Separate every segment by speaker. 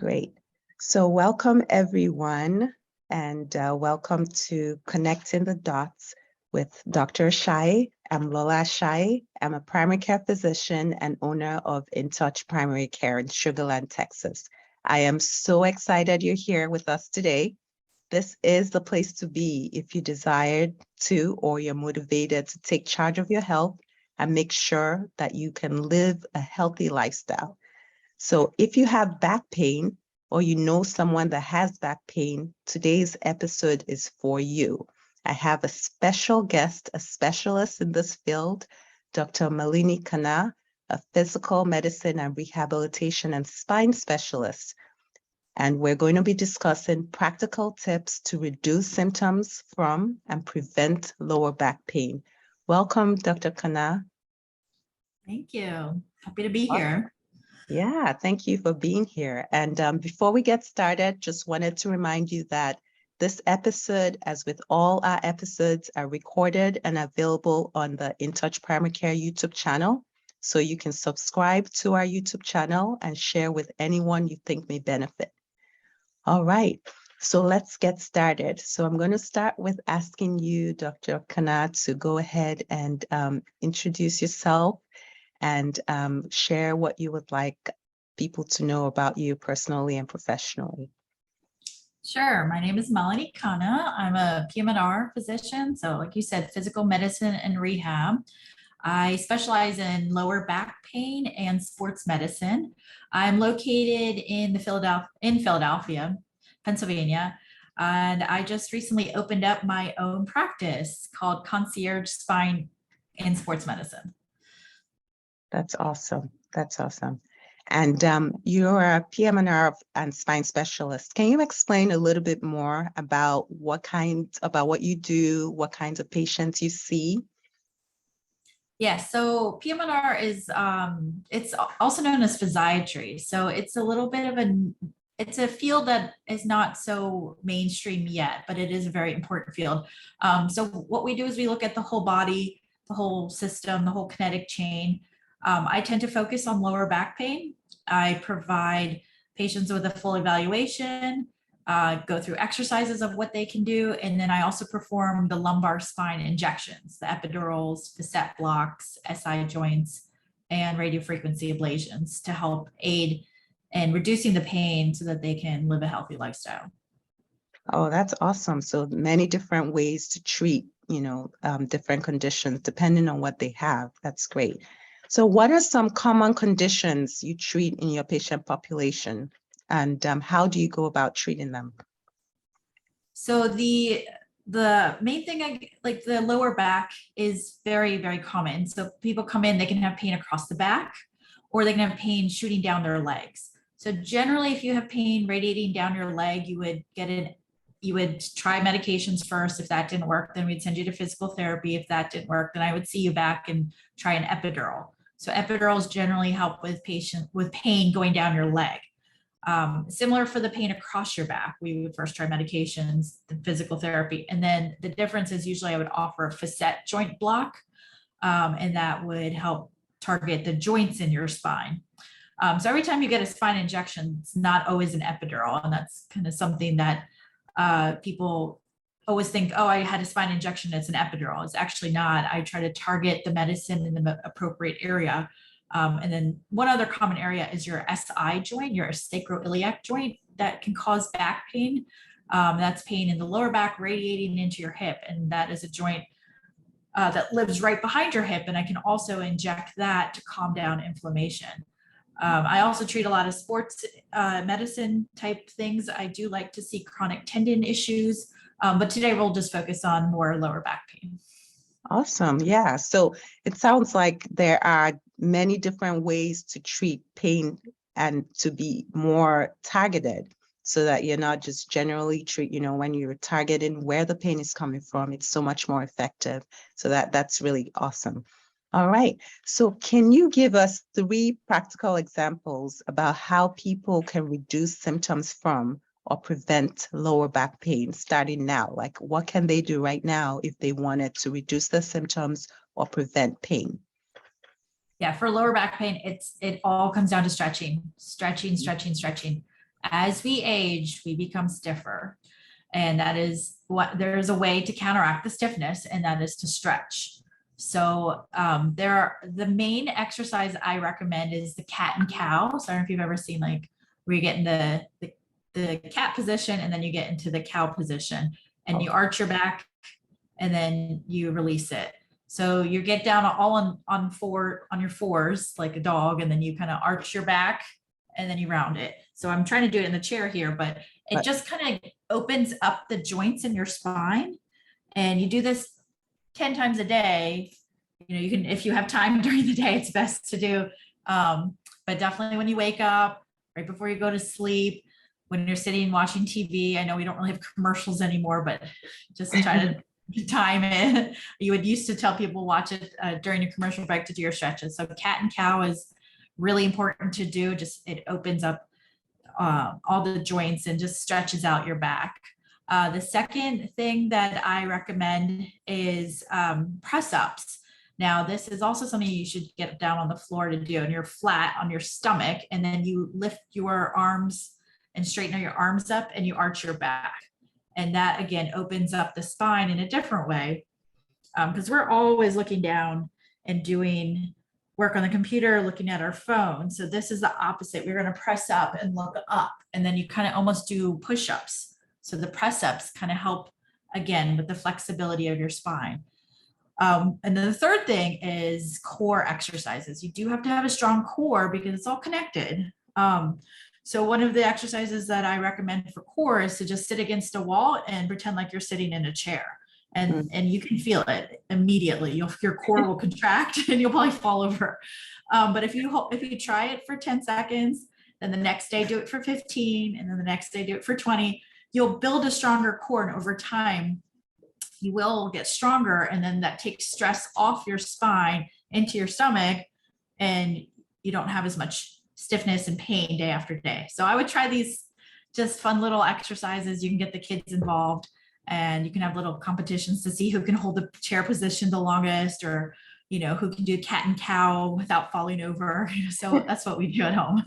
Speaker 1: Great. So welcome everyone, and welcome to Connecting the Dots with Dr. Ashaye. I'm Lola Ashaye. I'm a primary care physician and owner of In Touch Primary Care in Sugar Land, Texas. I am so excited you're here with us today. This is the place to be if you desire to or you're motivated to take charge of your health and make sure that you can live a healthy lifestyle. So if you have back pain or you know someone that has back pain, today's episode is for you. I have a special guest, a specialist in this field, Dr. Malini Khanna, a physical medicine and rehabilitation and spine specialist. And we're going to be discussing practical tips to reduce symptoms from and prevent lower back pain. Welcome, Dr. Khanna.
Speaker 2: Thank you. Happy to be here.
Speaker 1: Yeah, thank you for being here. And before we get started, just wanted to remind you that this episode, as with all our episodes, are recorded and available on the In Touch Primary Care YouTube channel. So you can subscribe to our YouTube channel and share with anyone you think may benefit. All right, so let's get started. So I'm going to start with asking you, Dr. Khanna, to go ahead and introduce yourself and share what you would like people to know about you personally and professionally.
Speaker 2: Sure. My name is Malini Khanna. I'm a PM&R physician. So like you said, physical medicine and rehab. I specialize in lower back pain and sports medicine. I'm located in Philadelphia, Pennsylvania. And I just recently opened up my own practice called Concierge Spine and Sports Medicine.
Speaker 1: That's awesome. That's awesome. And you're a PM&R and spine specialist. Can you explain a little bit more about what you do, what kinds of patients you see?
Speaker 2: Yes, so PM&R is it's also known as physiatry. So it's a little bit of it's a field that is not so mainstream yet, but it is a very important field. So what we do is we look at the whole body, the whole system, the whole kinetic chain. I tend to focus on lower back pain. I provide patients with a full evaluation, go through exercises of what they can do, and then I also perform the lumbar spine injections, the epidurals, facet blocks, SI joints, and radiofrequency ablations to help aid in reducing the pain so that they can live a healthy lifestyle.
Speaker 1: Oh, that's awesome. So many different ways to treat, different conditions depending on what they have. That's great. So what are some common conditions you treat in your patient population, and how do you go about treating them?
Speaker 2: So the main thing, like the lower back is very, very common. So people come in, they can have pain across the back, or they can have pain shooting down their legs. So generally, if you have pain radiating down your leg, you would try medications first. If that didn't work, then we'd send you to physical therapy. If that didn't work, then I would see you back and try an epidural. So epidurals generally help with pain going down your leg. Similar for the pain across your back, we would first try medications, then physical therapy. And then the difference is usually I would offer a facet joint block, and that would help target the joints in your spine. So every time you get a spine injection, it's not always an epidural. And that's kind of something that people always think, oh, I had a spine injection, it's an epidural. It's actually not. I try to target the medicine in the appropriate area. And then one other common area is your SI joint, your sacroiliac joint, that can cause back pain. That's pain in the lower back radiating into your hip. And that is a joint that lives right behind your hip. And I can also inject that to calm down inflammation. I also treat a lot of sports medicine type things. I do like to see chronic tendon issues, but today we'll just focus on more lower back pain.
Speaker 1: Awesome. Yeah. So it sounds like there are many different ways to treat pain and to be more targeted so that you're not just generally when you're targeting where the pain is coming from, it's so much more effective. So that's really awesome. All right. So can you give us 3 practical examples about how people can reduce symptoms from or prevent lower back pain starting now? Like what can they do right now if they wanted to reduce the symptoms or prevent pain?
Speaker 2: Yeah, for lower back pain, it all comes down to stretching. as we age, we become stiffer. And that is what, there's a way to counteract the stiffness, and that is to stretch. So the main exercise I recommend is the cat and cow. So I don't know if you've ever seen like where you get in the cat position and then you get into the cow position and you arch your back and then you release it. So you get down all on your fours like a dog, and then you kind of arch your back and then you round it. So I'm trying to do it in the chair here, but it just kind of opens up the joints in your spine. And you do this 10 times a day. You know, you can, if you have time during the day, it's best to do. But definitely when you wake up, right before you go to sleep, when you're sitting watching TV. I know we don't really have commercials anymore, but just try to time it. You would used to tell people watch it during your commercial break to do your stretches. So cat and cow is really important to do. Just it opens up all the joints and just stretches out your back. The second thing that I recommend is press ups. Now, this is also something you should get down on the floor to do, and you're flat on your stomach, and then you lift your arms and straighten your arms up and you arch your back. And that again opens up the spine in a different way, because we're always looking down and doing work on the computer, looking at our phone. So this is the opposite. We're going to press up and look up, and then you kind of almost do push-ups. So the press ups kind of help again with the flexibility of your spine. And then the third thing is core exercises. You do have to have a strong core because it's all connected. So one of the exercises that I recommend for core is to just sit against a wall and pretend like you're sitting in a chair. And you can feel it immediately. Your core will contract and you'll probably fall over. But if you try it for 10 seconds, then the next day do it for 15, and then the next day do it for 20, you'll build a stronger core, and over time you will get stronger, and then that takes stress off your spine into your stomach, and you don't have as much stiffness and pain day after day. So I would try these just fun little exercises. You can get the kids involved, and you can have little competitions to see who can hold the chair position the longest, or who can do cat and cow without falling over. So that's what we do at home.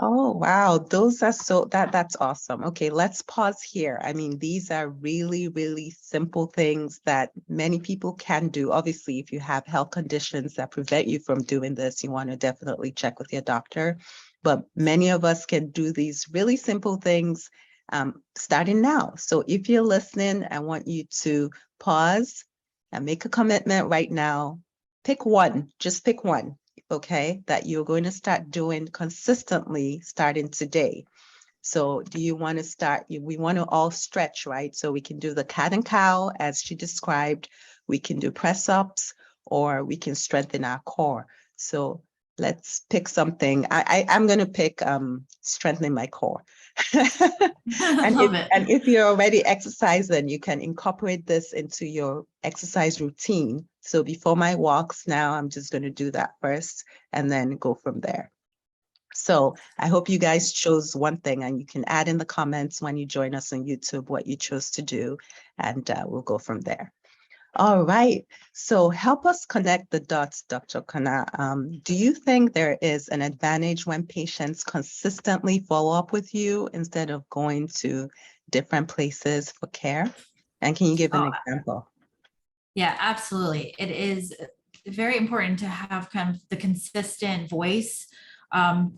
Speaker 1: Oh, wow. Those are that's awesome. Okay, let's pause here. I mean, these are really, really simple things that many people can do. Obviously, if you have health conditions that prevent you from doing this, you want to definitely check with your doctor. But many of us can do these really simple things starting now. So if you're listening, I want you to pause and make a commitment right now. Pick one, just pick one. Okay, that you're going to start doing consistently starting today. So do you want to start? We want to all stretch, right? So we can do the cat and cow as she described. We can do press ups, or we can strengthen our core. So let's pick something. I'm going to pick strengthening my core. And if you're already exercising, you can incorporate this into your exercise routine. So before my walks now, I'm just going to do that first and then go from there. So I hope you guys chose one thing, and you can add in the comments when you join us on YouTube what you chose to do, and we'll go from there. All right. So help us connect the dots, Dr. Khanna. Do you think there is an advantage when patients consistently follow up with you instead of going to different places for care? And can you give an example?
Speaker 2: Yeah, absolutely. It is very important to have kind of the consistent voice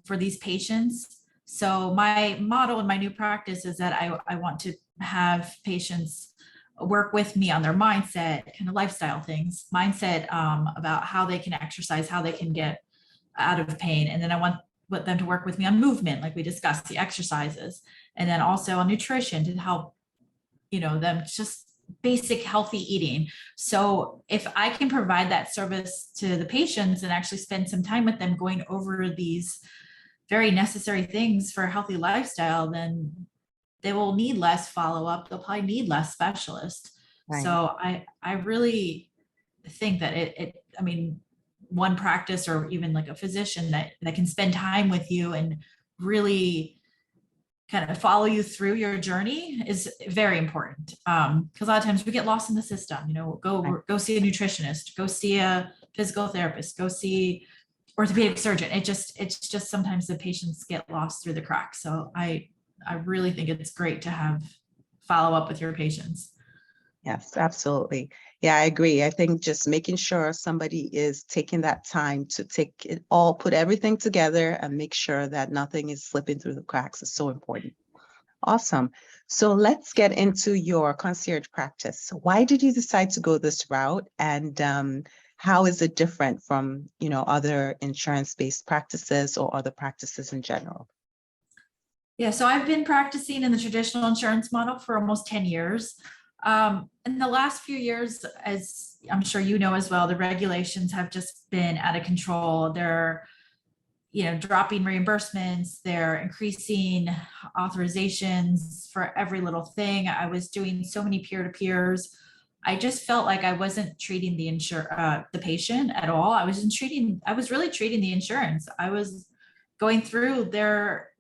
Speaker 2: for these patients. So my model in my new practice is that I want to have patients work with me on their mindset, kind of lifestyle things, mindset about how they can exercise, how they can get out of pain. And then I want them to work with me on movement, like we discussed, the exercises, and then also on nutrition to help, them just basic healthy eating. So if I can provide that service to the patients and actually spend some time with them going over these very necessary things for a healthy lifestyle, then they will need less follow-up. They'll probably need less specialists. Right. So I really think that one practice, or even like a physician that can spend time with you and really kind of follow you through your journey is very important. Because a lot of times we get lost in the system, go see a nutritionist, go see a physical therapist, go see orthopedic surgeon. It's just sometimes the patients get lost through the cracks. So I really think it's great to have follow up with your patients.
Speaker 1: Yes, absolutely. Yeah, I agree. I think just making sure somebody is taking that time to take it all, put everything together and make sure that nothing is slipping through the cracks is so important. Awesome. So let's get into your concierge practice. Why did you decide to go this route, and how is it different from, other insurance-based practices or other practices in general?
Speaker 2: Yeah, so I've been practicing in the traditional insurance model for almost 10 years. In the last few years, as I'm sure you know as well, the regulations have just been out of control. They're, dropping reimbursements, they're increasing authorizations for every little thing. I was doing so many peer-to-peers. I just felt like I wasn't treating the patient at all. I was really treating the insurance. I was going through their,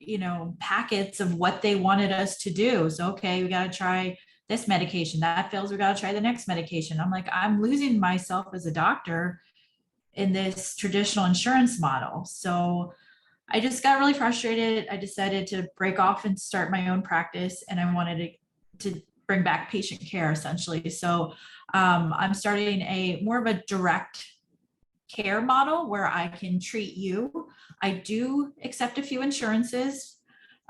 Speaker 2: packets of what they wanted us to do. So, okay, we got to try this medication. That fails, we got to try the next medication. I'm like, I'm losing myself as a doctor in this traditional insurance model. So I just got really frustrated. I decided to break off and start my own practice, and I wanted to bring back patient care essentially. So I'm starting a more of a direct care model where I can treat you. I do accept a few insurances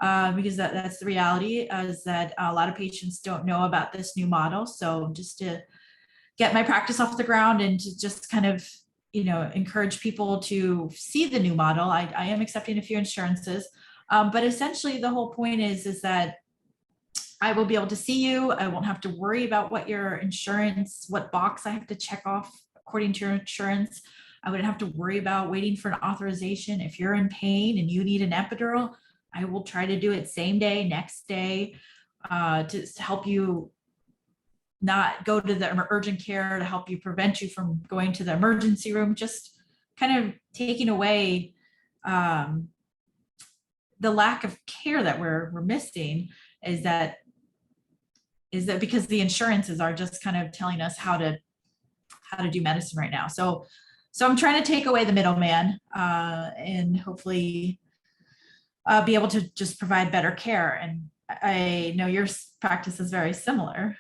Speaker 2: because that's the reality, is that a lot of patients don't know about this new model. So just to get my practice off the ground and to just kind of, encourage people to see the new model, I am accepting a few insurances. But essentially the whole point is that I will be able to see you. I won't have to worry about what box I have to check off according to your insurance. I wouldn't have to worry about waiting for an authorization. If you're in pain and you need an epidural, I will try to do it same day, next day, to help you not go to the urgent care, to help you prevent you from going to the emergency room, just kind of taking away the lack of care that we're missing. Is that because the insurances are just kind of telling us how to do medicine right now. So I'm trying to take away the middleman and hopefully be able to just provide better care. And I know your practice is very similar.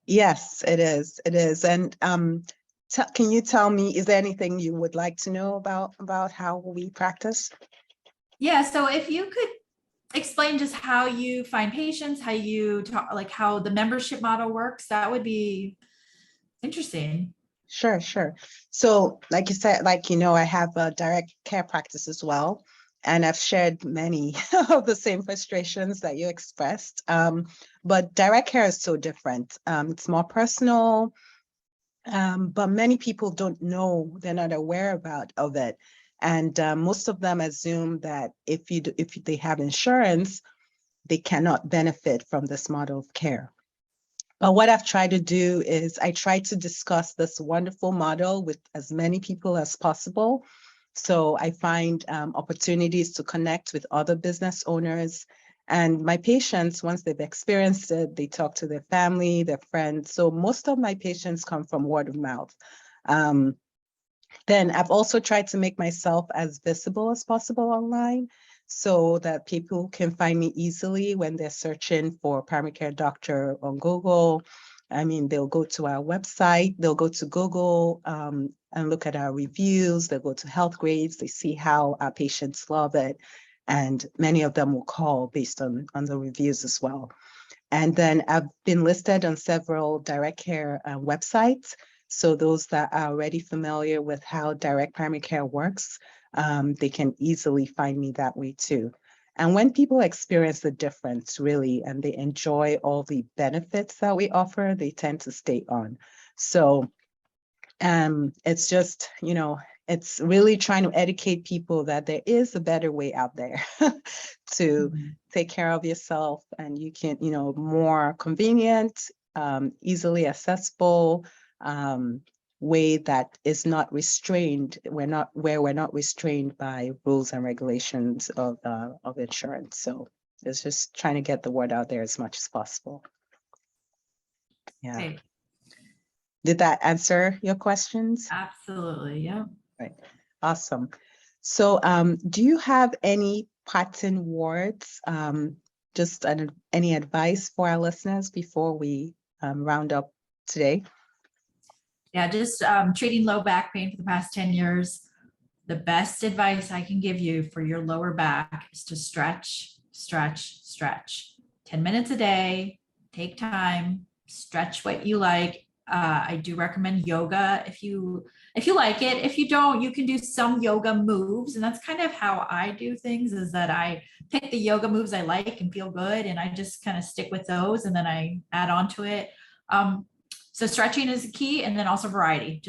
Speaker 1: Yes, it is. It is. And can you tell me, is there anything you would like to know about how we practice?
Speaker 2: Yeah. So if you could explain just how you find patients, how you talk, like how the membership model works, that would be interesting.
Speaker 1: Sure, sure. So like you said, I have a direct care practice as well. And I've shared many of the same frustrations that you expressed. But direct care is so different. It's more personal, but many people don't know, they're not aware of it. And most of them assume that if they have insurance, they cannot benefit from this model of care. But what I've tried to do is I try to discuss this wonderful model with as many people as possible. So I find opportunities to connect with other business owners. And my patients, once they've experienced it, they talk to their family, their friends. So most of my patients come from word of mouth. Then I've also tried to make myself as visible as possible online so that people can find me easily when they're searching for primary care doctor on Google. I mean, they'll go to our website, they'll go to Google and look at our reviews, they'll go to health grades, they see how our patients love it. And many of them will call based on the reviews as well. And then I've been listed on several direct care websites. So those that are already familiar with how direct primary care works, they can easily find me that way too. And when people experience the difference really, and they enjoy all the benefits that we offer, they tend to stay on. So it's just, it's really trying to educate people that there is a better way out there to take care of yourself, and you can, more convenient, easily accessible, way that is not restrained. We're not restrained by rules and regulations of insurance. So it's just trying to get the word out there as much as possible. Yeah.
Speaker 2: Okay.
Speaker 1: Did that answer your questions?
Speaker 2: Absolutely. Yeah.
Speaker 1: Right. Awesome. So do you have any parting words, just any advice for our listeners before we round up today?
Speaker 2: Yeah, just treating low back pain for the past 10 years. The best advice I can give you for your lower back is to stretch, stretch, stretch. 10 minutes a day, take time, stretch what you like. I do recommend yoga if you like it. If you don't, you can do some yoga moves. And that's kind of how I do things, is that I pick the yoga moves I like and feel good, and I just kind of stick with those, and then I add on to it. So stretching is the key, and then also variety.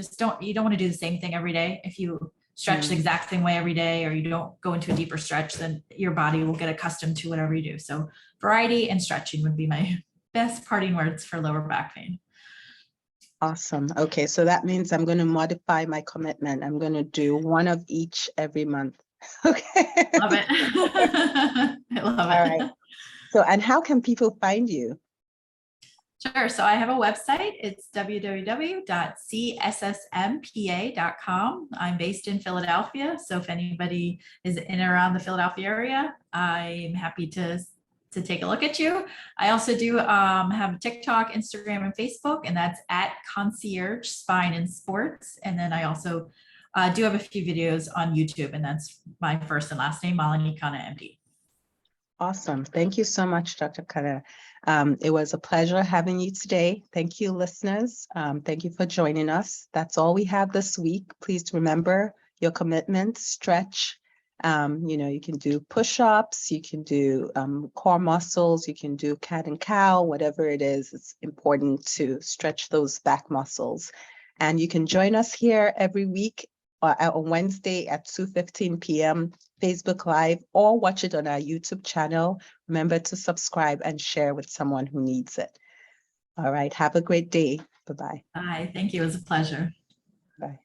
Speaker 2: You don't want to do the same thing every day. If you stretch the exact same way every day, or you don't go into a deeper stretch, then your body will get accustomed to whatever you do. So variety and stretching would be my best parting words for lower back pain.
Speaker 1: Awesome. Okay, so that means I'm going to modify my commitment. I'm going to do one of each every month. Okay.
Speaker 2: Love it. I love it.
Speaker 1: All right. So, and how can people find you?
Speaker 2: Sure. So I have a website. It's www.cssmpa.com. I'm based in Philadelphia. So if anybody is in and around the Philadelphia area, I'm happy to take a look at you. I also do have TikTok, Instagram, and Facebook, and that's at Concierge Spine and Sports. And then I also do have a few videos on YouTube, and that's my first and last name, Malini Khanna, MD.
Speaker 1: Awesome. Thank you so much, Dr. Khanna. It was a pleasure having you today. Thank you, listeners. Thank you for joining us. That's all we have this week. Please remember your commitment, stretch. You can do push-ups, you can do core muscles, you can do cat and cow, whatever it is. It's important to stretch those back muscles. And you can join us here every week on Wednesday at 2:15 p.m. Facebook Live, or watch it on our YouTube channel. Remember to subscribe and share with someone who needs it. All right. Have a great day. Bye-bye.
Speaker 2: Bye. Thank you. It was a pleasure.
Speaker 1: Bye.